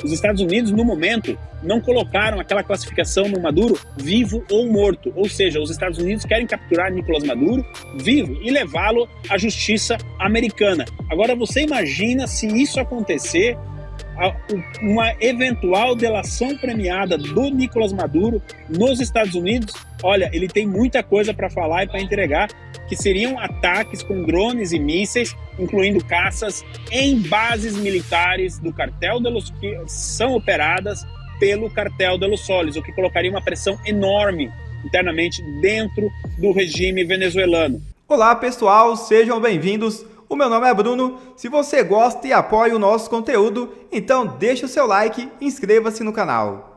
Os Estados Unidos, no momento, não colocaram aquela classificação no Maduro vivo ou morto. Ou seja, os Estados Unidos querem capturar Nicolás Maduro vivo e levá-lo à justiça americana. Agora, você imagina se isso acontecer, uma eventual delação premiada do Nicolás Maduro nos Estados Unidos. Olha, ele tem muita coisa para falar e para entregar, que seriam ataques com drones e mísseis, incluindo caças em bases militares do cartel que são operadas pelo cartel de Los Soles, o que colocaria uma pressão enorme internamente dentro do regime venezuelano. Olá pessoal, sejam bem-vindos. O meu nome é Bruno. Se você gosta e apoia o nosso conteúdo, então deixa o seu like e inscreva-se no canal.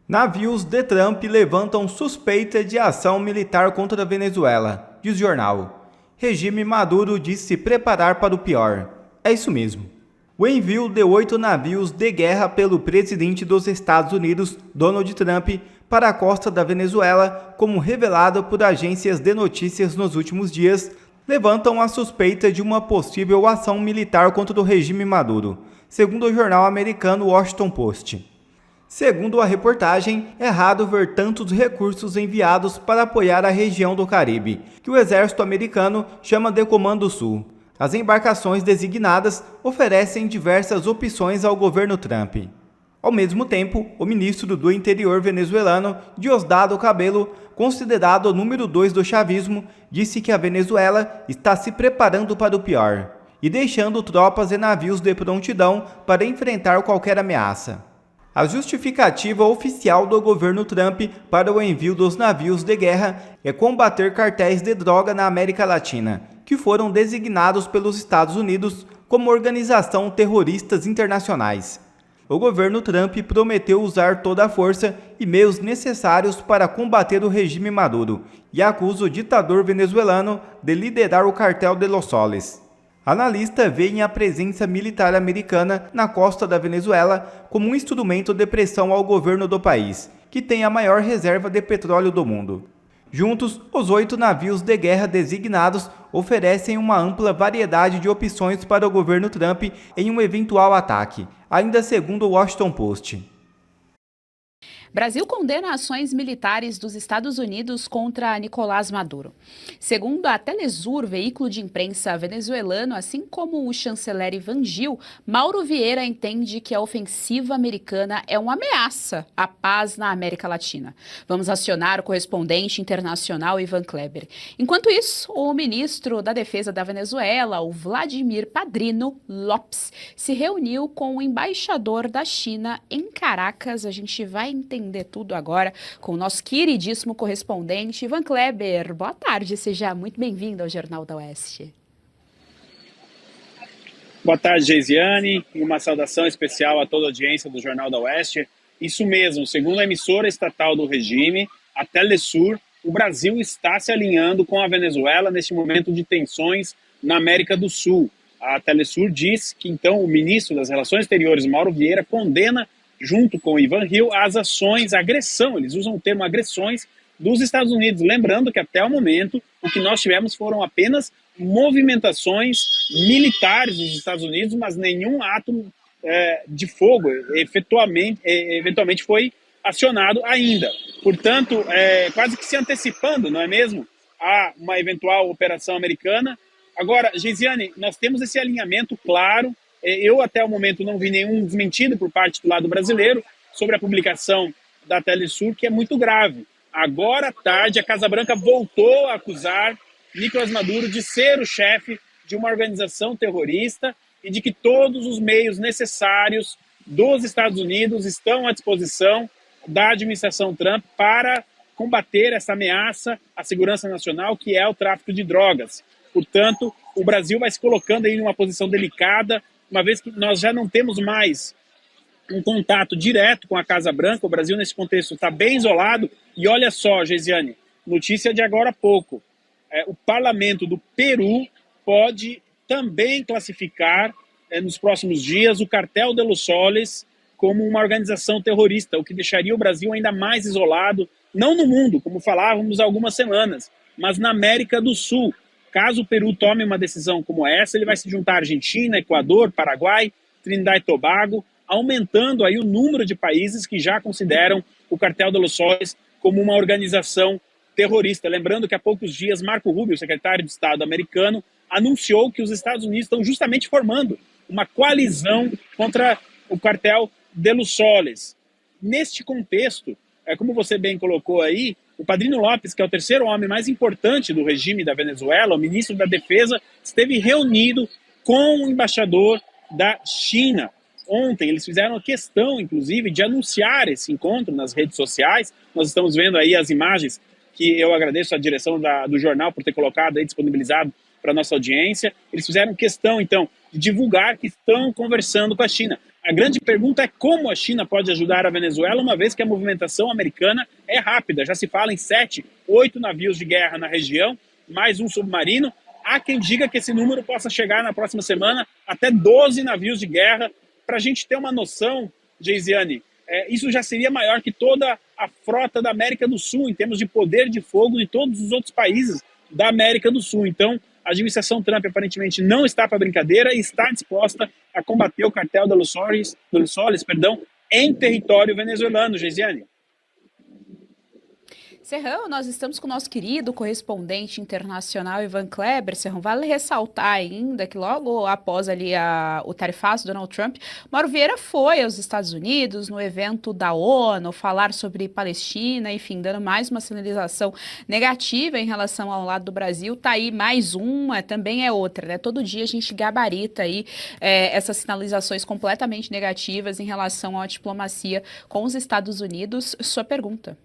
Navios de Trump levantam suspeita de ação militar contra a Venezuela, diz jornal. Regime Maduro diz se preparar para o pior. É isso mesmo. O envio de 8 navios de guerra pelo presidente dos Estados Unidos, Donald Trump, para a costa da Venezuela, como revelado por agências de notícias nos últimos dias, levantam a suspeita de uma possível ação militar contra o regime Maduro, segundo o jornal americano Washington Post. Segundo a reportagem, é raro ver tantos recursos enviados para apoiar a região do Caribe, que o exército americano chama de Comando Sul. As embarcações designadas oferecem diversas opções ao governo Trump. Ao mesmo tempo, o ministro do Interior venezuelano, Diosdado Cabello, considerado o número 2 do chavismo, disse que a Venezuela está se preparando para o pior e deixando tropas e navios de prontidão para enfrentar qualquer ameaça. A justificativa oficial do governo Trump para o envio dos navios de guerra é combater cartéis de droga na América Latina, que foram designados pelos Estados Unidos como organização terroristas internacionais. O governo Trump prometeu usar toda a força e meios necessários para combater o regime Maduro e acusa o ditador venezuelano de liderar o cartel de Los Soles. Analista veem a presença militar americana na costa da Venezuela como um instrumento de pressão ao governo do país, que tem a maior reserva de petróleo do mundo. Juntos, os 8 navios de guerra designados oferecem uma ampla variedade de opções para o governo Trump em um eventual ataque, ainda segundo o Washington Post. Brasil condena ações militares dos Estados Unidos contra Nicolás Maduro. Segundo a Telesur, veículo de imprensa venezuelano, assim como o chanceler Ivan Gil, Mauro Vieira entende que a ofensiva americana é uma ameaça à paz na América Latina. Vamos acionar o correspondente internacional Ivan Kleber. Enquanto isso, o ministro da Defesa da Venezuela, o Vladimir Padrino Lopes, se reuniu com o embaixador da China em Caracas. A gente vai entender tudo agora com o nosso queridíssimo correspondente Ivan Kleber. Boa tarde, seja muito bem-vindo ao Jornal da Oeste. Boa tarde, Geisiane, e uma saudação especial a toda a audiência do Jornal da Oeste. Isso mesmo, segundo a emissora estatal do regime, a Telesur, o Brasil está se alinhando com a Venezuela neste momento de tensões na América do Sul. A Telesur diz que, então, o ministro das Relações Exteriores, Mauro Vieira, condena junto com Ivan Gil, as ações, a agressão, eles usam o termo agressões, dos Estados Unidos. Lembrando que até o momento, o que nós tivemos foram apenas movimentações militares dos Estados Unidos, mas nenhum ato de fogo eventualmente foi acionado ainda. Portanto, quase que se antecipando, não é mesmo, a uma eventual operação americana. Agora, Geisiane, nós temos esse alinhamento claro. Eu, até o momento, não vi nenhum desmentido por parte do lado brasileiro sobre a publicação da Telesur, que é muito grave. Agora à tarde, a Casa Branca voltou a acusar Nicolás Maduro de ser o chefe de uma organização terrorista e de que todos os meios necessários dos Estados Unidos estão à disposição da administração Trump para combater essa ameaça à segurança nacional, que é o tráfico de drogas. Portanto, o Brasil vai se colocando aí em uma posição delicada, uma vez que nós já não temos mais um contato direto com a Casa Branca. O Brasil, nesse contexto, está bem isolado. E olha só, Geisiane, notícia de agora há pouco. O parlamento do Peru pode também classificar, nos próximos dias, o cartel de Los Soles como uma organização terrorista, o que deixaria o Brasil ainda mais isolado não no mundo, como falávamos há algumas semanas, mas na América do Sul. Caso o Peru tome uma decisão como essa, ele vai se juntar à Argentina, Equador, Paraguai, Trinidad e Tobago, aumentando aí o número de países que já consideram o Cartel de los Soles como uma organização terrorista. Lembrando que há poucos dias Marco Rubio, secretário de Estado americano, anunciou que os Estados Unidos estão justamente formando uma coalizão contra o Cartel de los Soles. Neste contexto, como você bem colocou aí, o Padrinho López, que é o terceiro homem mais importante do regime da Venezuela, o ministro da Defesa, esteve reunido com o embaixador da China. Ontem eles fizeram a questão, inclusive, de anunciar esse encontro nas redes sociais. Nós estamos vendo aí as imagens que eu agradeço à direção do jornal por ter colocado aí, disponibilizado para a nossa audiência. Eles fizeram questão, então, de divulgar que estão conversando com a China. A grande pergunta é como a China pode ajudar a Venezuela, uma vez que a movimentação americana é rápida. Já se fala em 7, 8 navios de guerra na região, mais um submarino. Há quem diga que esse número possa chegar na próxima semana até 12 navios de guerra. Para a gente ter uma noção, Geisiane, isso já seria maior que toda a frota da América do Sul, em termos de poder de fogo de todos os outros países da América do Sul. Então, a administração Trump aparentemente não está para brincadeira e está disposta a combater o cartel de los Soles, em território venezuelano, Geisiane. Serrão, nós estamos com o nosso querido correspondente internacional Ivan Kleber. Serrão, vale ressaltar ainda que logo após ali o tarifaço do Donald Trump, Mauro Vieira foi aos Estados Unidos no evento da ONU falar sobre Palestina, enfim, dando mais uma sinalização negativa em relação ao lado do Brasil. Tá aí mais uma, também é outra, né? Todo dia a gente gabarita aí essas sinalizações completamente negativas em relação à diplomacia com os Estados Unidos. Sua pergunta.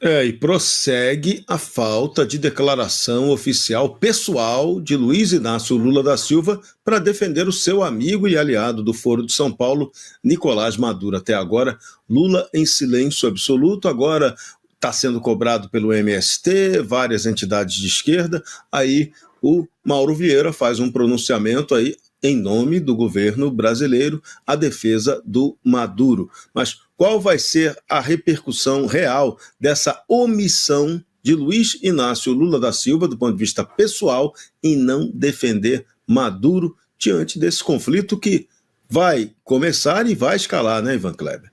E prossegue a falta de declaração oficial pessoal de Luiz Inácio Lula da Silva para defender o seu amigo e aliado do Foro de São Paulo, Nicolás Maduro. Até agora, Lula em silêncio absoluto, agora está sendo cobrado pelo MST, várias entidades de esquerda, aí o Mauro Vieira faz um pronunciamento aí em nome do governo brasileiro, a defesa do Maduro. Mas qual vai ser a repercussão real dessa omissão de Luiz Inácio Lula da Silva, do ponto de vista pessoal, em não defender Maduro diante desse conflito que vai começar e vai escalar, né, Ivan Kleber?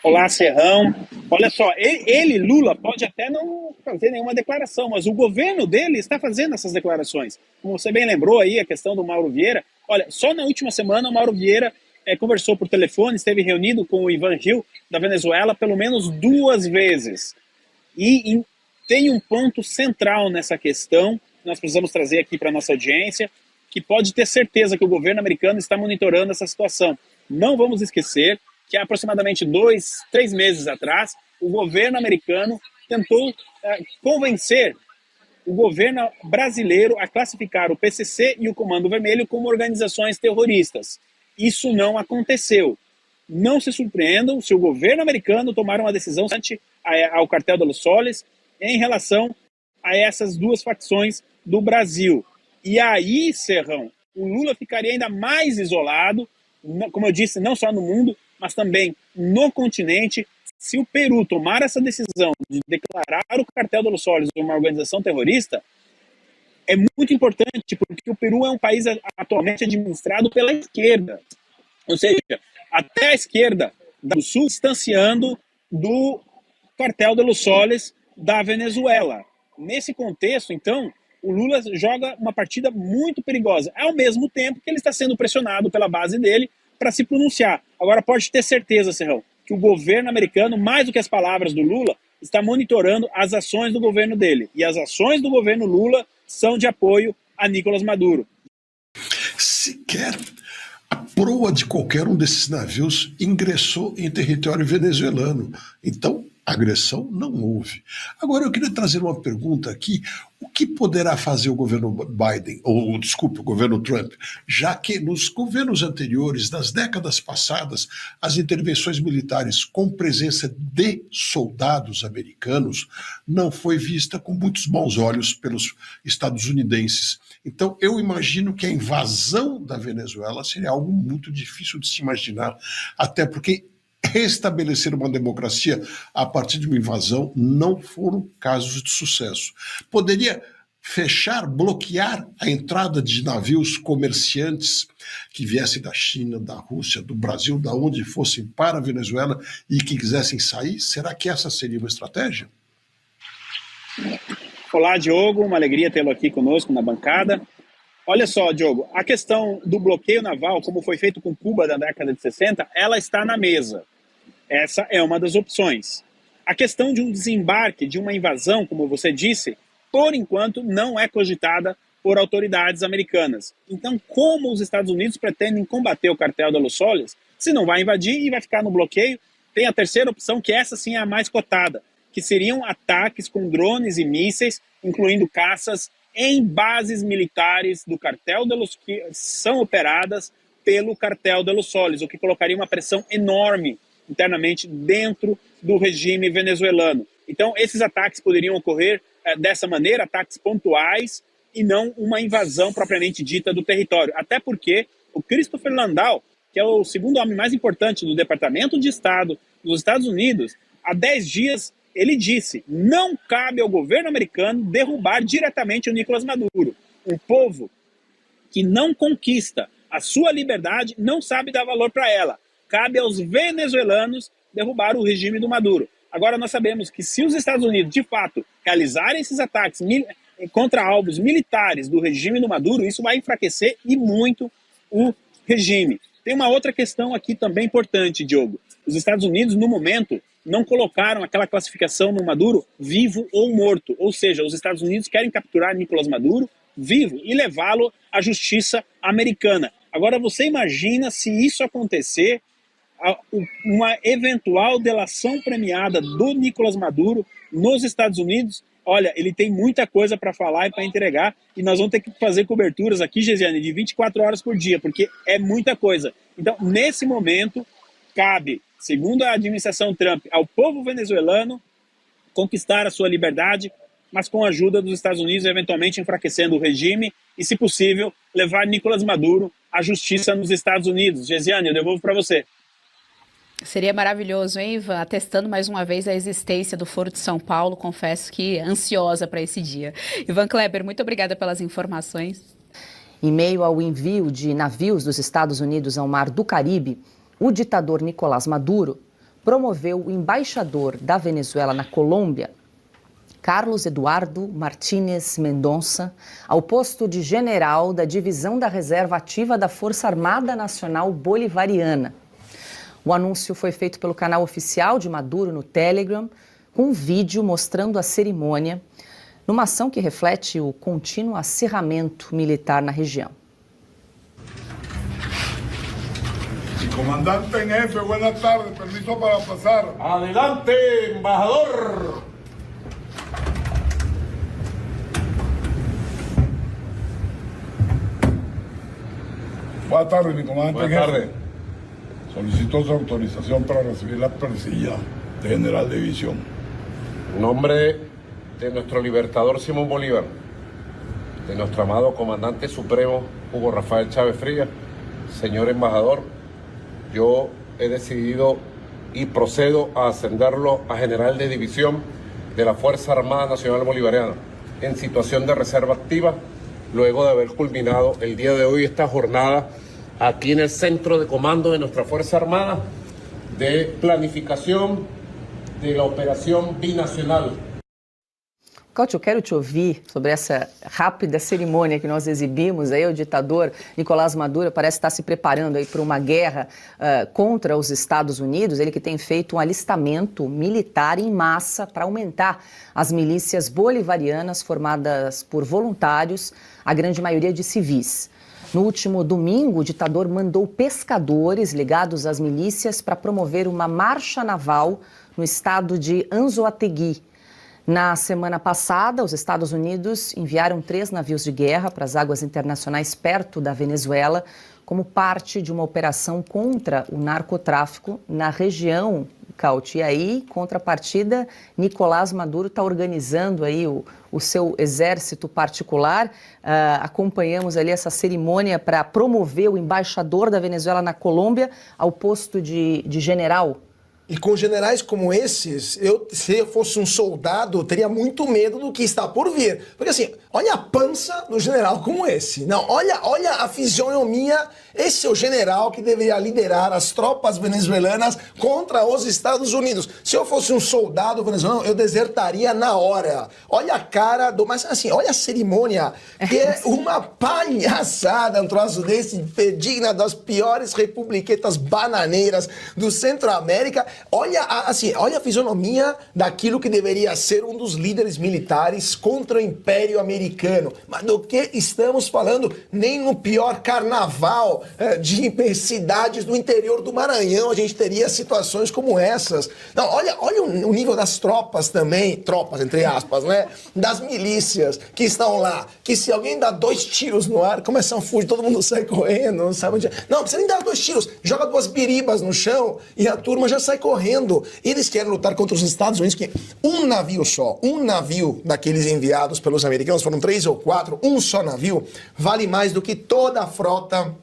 Olá, Serrão. Olha só, Lula, pode até não fazer nenhuma declaração, mas o governo dele está fazendo essas declarações. Como você bem lembrou aí, a questão do Mauro Vieira. Olha, só na última semana o Mauro Vieira conversou por telefone, esteve reunido com o Ivan Gil, da Venezuela, pelo menos 2 vezes. E tem um ponto central nessa questão, que nós precisamos trazer aqui para a nossa audiência, que pode ter certeza que o governo americano está monitorando essa situação. Não vamos esquecer que há aproximadamente 2, 3 meses atrás, o governo americano tentou convencer o governo brasileiro a classificar o PCC e o Comando Vermelho como organizações terroristas. Isso não aconteceu. Não se surpreendam se o governo americano tomar uma decisão ante ao Cartel de los Soles em relação a essas 2 facções do Brasil. E aí, Serrão, o Lula ficaria ainda mais isolado, como eu disse, não só no mundo, mas também no continente. Se o Peru tomar essa decisão de declarar o Cartel de los Soles uma organização terrorista, é muito importante, porque o Peru é um país atualmente administrado pela esquerda. Ou seja, até a esquerda do sul distanciando do Cartel de los Soles da Venezuela. Nesse contexto, então, o Lula joga uma partida muito perigosa, ao mesmo tempo que ele está sendo pressionado pela base dele para se pronunciar. Agora, pode ter certeza, Serrão, que o governo americano, mais do que as palavras do Lula, está monitorando as ações do governo dele. E as ações do governo Lula são de apoio a Nicolás Maduro. Sequer a proa de qualquer um desses navios ingressou em território venezuelano. Então, agressão não houve. Agora, eu queria trazer uma pergunta aqui. O que poderá fazer o governo Biden, ou, desculpe, o governo Trump, já que nos governos anteriores, nas décadas passadas, as intervenções militares com presença de soldados americanos não foi vista com muitos bons olhos pelos estadunidenses. Então, eu imagino que a invasão da Venezuela seria algo muito difícil de se imaginar, até porque restabelecer uma democracia a partir de uma invasão não foram casos de sucesso. Poderia fechar, bloquear a entrada de navios comerciantes que viessem da China, da Rússia, do Brasil, da onde fossem para a Venezuela e que quisessem sair? Será que essa seria uma estratégia? Olá, Diogo, uma alegria tê-lo aqui conosco na bancada. Olha só, Diogo, a questão do bloqueio naval, como foi feito com Cuba na década de 60, ela está na mesa. Essa é uma das opções. A questão de um desembarque, de uma invasão, como você disse, por enquanto não é cogitada por autoridades americanas. Então, como os Estados Unidos pretendem combater o cartel de Los Soles, se não vai invadir e vai ficar no bloqueio, tem a terceira opção, que essa sim é a mais cotada, que seriam ataques com drones e mísseis, incluindo caças em bases militares do cartel de Los, que são operadas pelo cartel de Los Soles, o que colocaria uma pressão enorme internamente dentro do regime venezuelano. Então, esses ataques poderiam ocorrer dessa maneira, ataques pontuais e não uma invasão propriamente dita do território. Até porque o Christopher Landau, que é o segundo homem mais importante do Departamento de Estado dos Estados Unidos, há 10 dias ele disse: não cabe ao governo americano derrubar diretamente o Nicolás Maduro. Um povo que não conquista a sua liberdade não sabe dar valor para ela. Cabe aos venezuelanos derrubar o regime do Maduro. Agora nós sabemos que se os Estados Unidos, de fato, realizarem esses ataques contra alvos militares do regime do Maduro, isso vai enfraquecer e muito o regime. Tem uma outra questão aqui também importante, Diogo. Os Estados Unidos, no momento, não colocaram aquela classificação no Maduro vivo ou morto. Ou seja, os Estados Unidos querem capturar Nicolás Maduro vivo e levá-lo à justiça americana. Agora você imagina se isso acontecer, uma eventual delação premiada do Nicolás Maduro nos Estados Unidos. Olha, ele tem muita coisa para falar e para entregar, e nós vamos ter que fazer coberturas aqui, Gesiane, de 24 horas por dia, porque é muita coisa. Então, nesse momento, cabe, segundo a administração Trump, ao povo venezuelano conquistar a sua liberdade, mas com a ajuda dos Estados Unidos, eventualmente enfraquecendo o regime e, se possível, levar Nicolás Maduro à justiça nos Estados Unidos. Gesiane, eu devolvo para você. Seria maravilhoso, hein, Ivan? Atestando mais uma vez a existência do Foro de São Paulo, confesso que ansiosa para esse dia. Ivan Kleber, muito obrigada pelas informações. Em meio ao envio de navios dos Estados Unidos ao Mar do Caribe, o ditador Nicolás Maduro promoveu o embaixador da Venezuela na Colômbia, Carlos Eduardo Martínez Mendonça, ao posto de general da Divisão da Reserva Ativa da Força Armada Nacional Bolivariana. O anúncio foi feito pelo canal oficial de Maduro no Telegram, com um vídeo mostrando a cerimônia, numa ação que reflete o contínuo acirramento militar na região. Comandante en jefe, buenas tardes, permiso para pasar. Adelante, embajador. Buenas tardes, mi comandante en Buenas jefe. tardes. Solicito su autorización para recibir la presilla de general de división. En nombre de nuestro libertador Simón Bolívar, de nuestro amado comandante supremo Hugo Rafael Chávez Frías, señor embajador, yo he decidido y procedo a ascenderlo a general de división de la Fuerza Armada Nacional Bolivariana en situación de reserva activa, luego de haber culminado el día de hoy esta jornada aquí en el centro de comando de nuestra Fuerza Armada de planificação da operação binacional. Cauti, eu quero te ouvir sobre essa rápida cerimônia que nós exibimos. Aí o ditador Nicolás Maduro parece estar se preparando aí para uma guerra contra os Estados Unidos. Ele que tem feito um alistamento militar em massa para aumentar as milícias bolivarianas formadas por voluntários, a grande maioria de civis. No último domingo, o ditador mandou pescadores ligados às milícias para promover uma marcha naval no estado de Anzoátegui. Na semana passada, os Estados Unidos enviaram 3 navios de guerra para as águas internacionais perto da Venezuela, como parte de uma operação contra o narcotráfico na região, Cauti. E aí, contrapartida, Nicolás Maduro está organizando aí o seu exército particular. Acompanhamos ali essa cerimônia para promover o embaixador da Venezuela na Colômbia ao posto de general. E com generais como esses, se eu fosse um soldado, eu teria muito medo do que está por vir. Porque assim, olha a pança do general como esse. Não, olha a fisionomia. Esse é o general que deveria liderar as tropas venezuelanas contra os Estados Unidos. Se eu fosse um soldado venezuelano, eu desertaria na hora. Olha a cara do... Mas assim, olha a cerimônia, que é uma palhaçada, um troço desse, digna das piores republiquetas bananeiras do Centro-América. Olha a fisionomia daquilo que deveria ser um dos líderes militares contra o Império Americano. Mas do que estamos falando? Nem no pior carnaval de cidades do interior do Maranhão a gente teria situações como essas. Não, olha o nível das tropas também, tropas entre aspas, né? Das milícias que estão lá, que se alguém dá 2 tiros no ar, começam a fugir, todo mundo sai correndo, não sabe onde... Não, precisa nem dar 2 tiros, joga 2 biribas no chão e a turma já sai correndo. Eles querem lutar contra os Estados Unidos, que um navio daqueles enviados pelos americanos, foram 3 ou 4, um só navio, vale mais do que toda a frota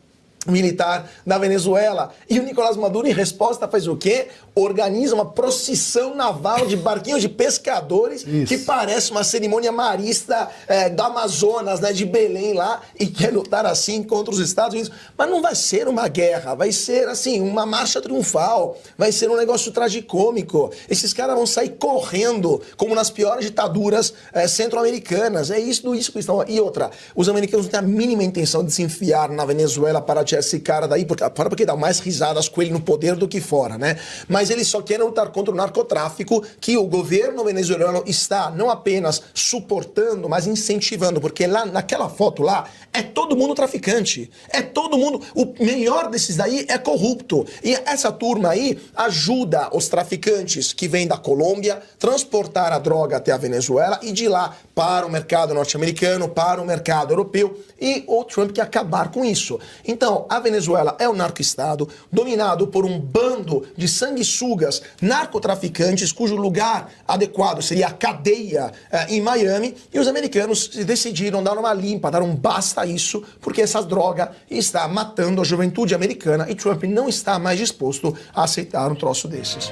militar da Venezuela. E o Nicolás Maduro, em resposta, faz o quê? Organiza uma procissão naval de barquinhos de pescadores. Isso. Que parece uma cerimônia marista do Amazonas, né, de Belém lá, e quer lutar assim contra os Estados Unidos. Mas não vai ser uma guerra, vai ser assim, uma marcha triunfal, vai ser um negócio tragicômico. Esses caras vão sair correndo, como nas piores ditaduras centro-americanas. É isso que estão... E outra, os americanos não têm a mínima intenção de se enfiar na Venezuela para tirar esse cara daí, porque dá mais risadas com ele no poder do que fora, né? Mas eles só querem lutar contra o narcotráfico, que o governo venezuelano está não apenas suportando, mas incentivando, porque lá naquela foto lá é todo mundo traficante, é todo mundo, o melhor desses daí é corrupto, e essa turma aí ajuda os traficantes que vêm da Colômbia transportar a droga até a Venezuela e de lá para o mercado norte-americano, para o mercado europeu, e o Trump quer acabar com isso. Então, a Venezuela é um narco-estado dominado por um bando de sanguessugas narcotraficantes, cujo lugar adequado seria a cadeia em Miami, e os americanos decidiram dar uma limpa, dar um basta a isso, porque essa droga está matando a juventude americana e Trump não está mais disposto a aceitar um troço desses.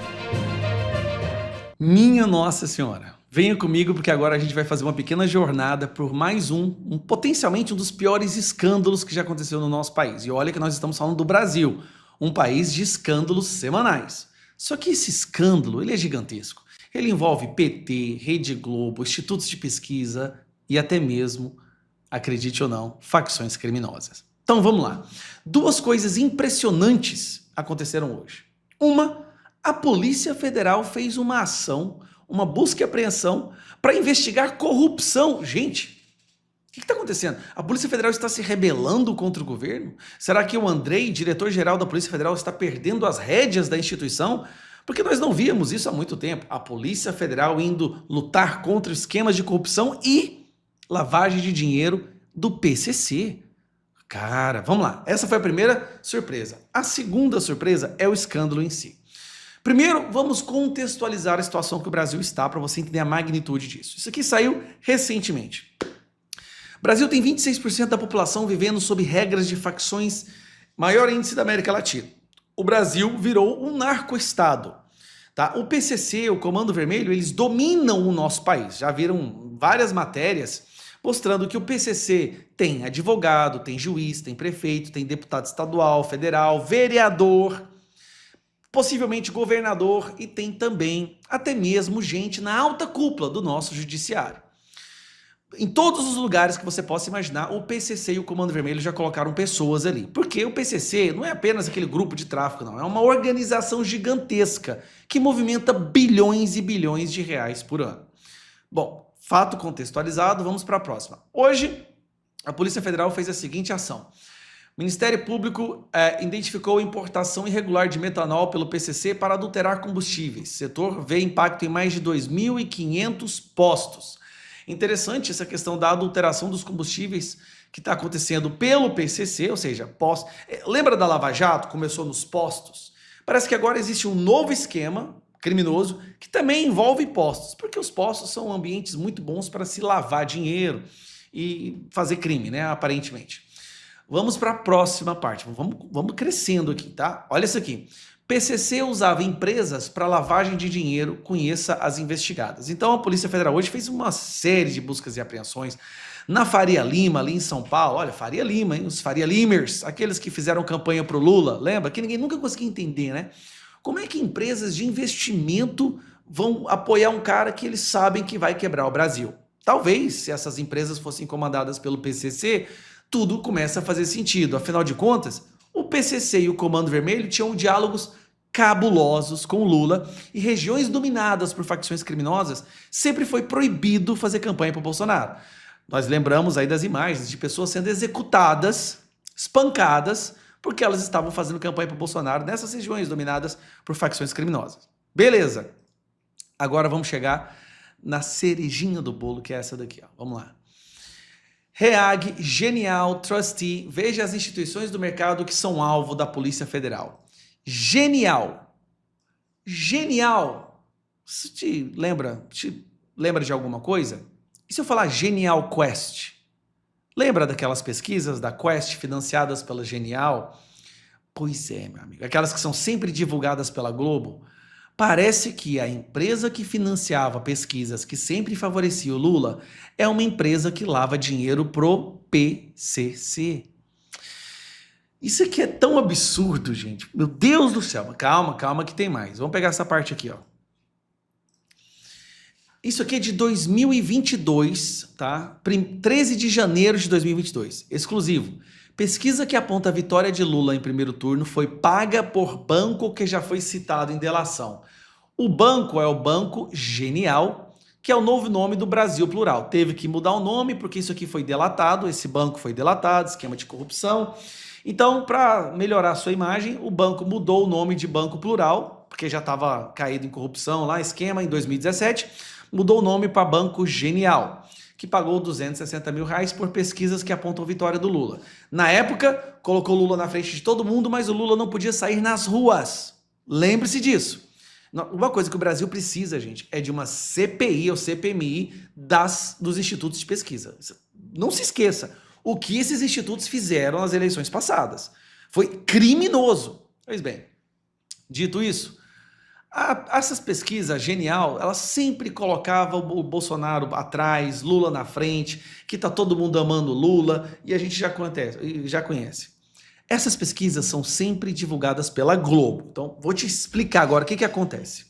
Minha Nossa Senhora, venha comigo porque agora a gente vai fazer uma pequena jornada por mais potencialmente um dos piores escândalos que já aconteceu no nosso país. E olha que nós estamos falando do Brasil, um país de escândalos semanais. Só que esse escândalo, ele é gigantesco. Ele envolve PT, Rede Globo, institutos de pesquisa e até mesmo, acredite ou não, facções criminosas. Então vamos lá. 2 coisas impressionantes aconteceram hoje. Uma, a Polícia Federal fez uma ação, uma busca e apreensão para investigar corrupção. Gente, o que está acontecendo? A Polícia Federal está se rebelando contra o governo? Será que o Andrei, diretor-geral da Polícia Federal, está perdendo as rédeas da instituição? Porque nós não víamos isso há muito tempo. A Polícia Federal indo lutar contra esquemas de corrupção e lavagem de dinheiro do PCC. Cara, vamos lá. Essa foi a primeira surpresa. A segunda surpresa é o escândalo em si. Primeiro, vamos contextualizar a situação que o Brasil está para você entender a magnitude disso. Isso aqui saiu recentemente. O Brasil tem 26% da população vivendo sob regras de facções, maior índice da América Latina. O Brasil virou um narco-estado. Tá? O PCC, o Comando Vermelho, eles dominam o nosso país. Já viram várias matérias mostrando que o PCC tem advogado, tem juiz, tem prefeito, tem deputado estadual, federal, vereador, possivelmente governador e tem também até mesmo gente na alta cúpula do nosso judiciário. Em todos os lugares que você possa imaginar, o PCC e o Comando Vermelho já colocaram pessoas ali. Porque o PCC não é apenas aquele grupo de tráfico, não. É uma organização gigantesca que movimenta bilhões e bilhões de reais por ano. Bom, fato contextualizado, vamos para a próxima. Hoje, a Polícia Federal fez a seguinte ação. O Ministério Público identificou a importação irregular de metanol pelo PCC para adulterar combustíveis. O setor vê impacto em mais de 2.500 postos. Interessante essa questão da adulteração dos combustíveis que está acontecendo pelo PCC, ou seja, postos. Lembra da Lava Jato? Começou nos postos. Parece que agora existe um novo esquema criminoso que também envolve postos, porque os postos são ambientes muito bons para se lavar dinheiro e fazer crime, né? Aparentemente. Vamos para a próxima parte. Vamos crescendo aqui, tá? Olha isso aqui. PCC usava empresas para lavagem de dinheiro, conheça as investigadas. Então a Polícia Federal hoje fez uma série de buscas e apreensões na Faria Lima, ali em São Paulo. Olha, Faria Lima, hein? Os Faria Limers, aqueles que fizeram campanha para o Lula, lembra? Que ninguém nunca conseguia entender, né? Como é que empresas de investimento vão apoiar um cara que eles sabem que vai quebrar o Brasil? Talvez, se essas empresas fossem comandadas pelo PCC, tudo começa a fazer sentido. Afinal de contas, o PCC e o Comando Vermelho tinham diálogos cabulosos com o Lula e regiões dominadas por facções criminosas sempre foi proibido fazer campanha para o Bolsonaro. Nós lembramos aí das imagens de pessoas sendo executadas, espancadas, porque elas estavam fazendo campanha para o Bolsonaro nessas regiões dominadas por facções criminosas. Beleza. Agora vamos chegar na cerejinha do bolo, que é essa daqui, ó. Vamos lá. REAG, Genial, Trustee, veja as instituições do mercado que são alvo da Polícia Federal. Genial. Genial. Isso te lembra de alguma coisa? E se eu falar Genial Quest? Lembra daquelas pesquisas da Quest financiadas pela Genial? Pois é, meu amigo. Aquelas que são sempre divulgadas pela Globo. Parece que a empresa que financiava pesquisas que sempre favorecia o Lula é uma empresa que lava dinheiro pro PCC. Isso aqui é tão absurdo, gente. Meu Deus do céu. Calma que tem mais. Vamos pegar essa parte aqui, ó. Isso aqui é de 2022, tá? 13 de janeiro de 2022. Exclusivo. Pesquisa que aponta a vitória de Lula em primeiro turno foi paga por banco que já foi citado em delação. O banco é o Banco Genial, que é o novo nome do Brasil Plural. Teve que mudar o nome porque isso aqui foi delatado, esse banco foi delatado, esquema de corrupção. Então, para melhorar a sua imagem, o banco mudou o nome de Banco Plural, porque já estava caído em corrupção lá, esquema, em 2017, mudou o nome para Banco Genial, que pagou R$260 mil por pesquisas que apontam a vitória do Lula. Na época, colocou o Lula na frente de todo mundo, mas o Lula não podia sair nas ruas. Lembre-se disso. Uma coisa que o Brasil precisa, gente, é de uma CPI ou CPMI dos institutos de pesquisa. Não se esqueça o que esses institutos fizeram nas eleições passadas. Foi criminoso. Pois bem, dito isso, essas pesquisas Genial, elas sempre colocavam o Bolsonaro atrás, Lula na frente, que tá todo mundo amando Lula, e a gente já conhece. Essas pesquisas são sempre divulgadas pela Globo. Então, vou te explicar agora o que acontece.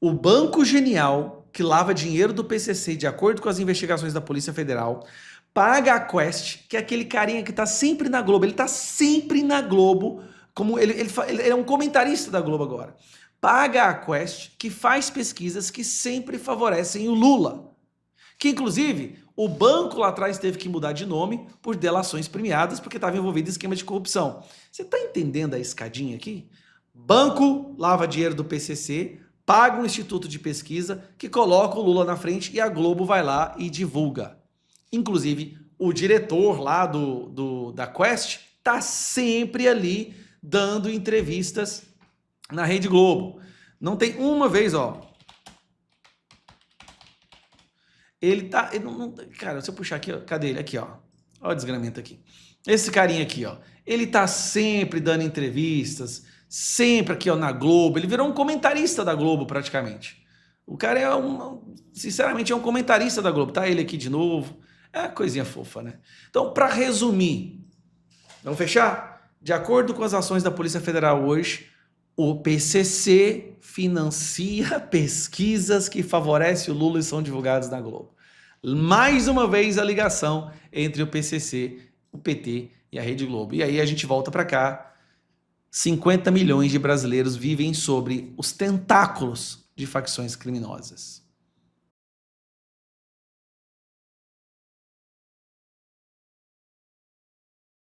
O Banco Genial, que lava dinheiro do PCC de acordo com as investigações da Polícia Federal, paga a Quest, que é aquele carinha que tá sempre na Globo. Ele tá sempre na Globo, como ele é um comentarista da Globo agora. Paga a Quest, que faz pesquisas que sempre favorecem o Lula. Que, inclusive, o banco lá atrás teve que mudar de nome por delações premiadas, porque estava envolvido em esquema de corrupção. Você está entendendo a escadinha aqui? Banco lava dinheiro do PCC, paga um instituto de pesquisa que coloca o Lula na frente e a Globo vai lá e divulga. Inclusive, o diretor lá da Quest está sempre ali dando entrevistas na Rede Globo. Não tem uma vez, ó. Cara, se eu puxar aqui, ó, cadê ele? Aqui, ó. Olha o desgramento aqui. Esse carinha aqui, ó. Ele tá sempre dando entrevistas, sempre aqui, ó, na Globo. Ele virou um comentarista da Globo, praticamente. O cara sinceramente, é um comentarista da Globo. Tá ele aqui de novo. É uma coisinha fofa, né? Então, para resumir, vamos fechar? De acordo com as ações da Polícia Federal hoje, o PCC financia pesquisas que favorecem o Lula e são divulgadas na Globo. Mais uma vez a ligação entre o PCC, o PT e a Rede Globo. E aí a gente volta para cá. 50 milhões de brasileiros vivem sobre os tentáculos de facções criminosas.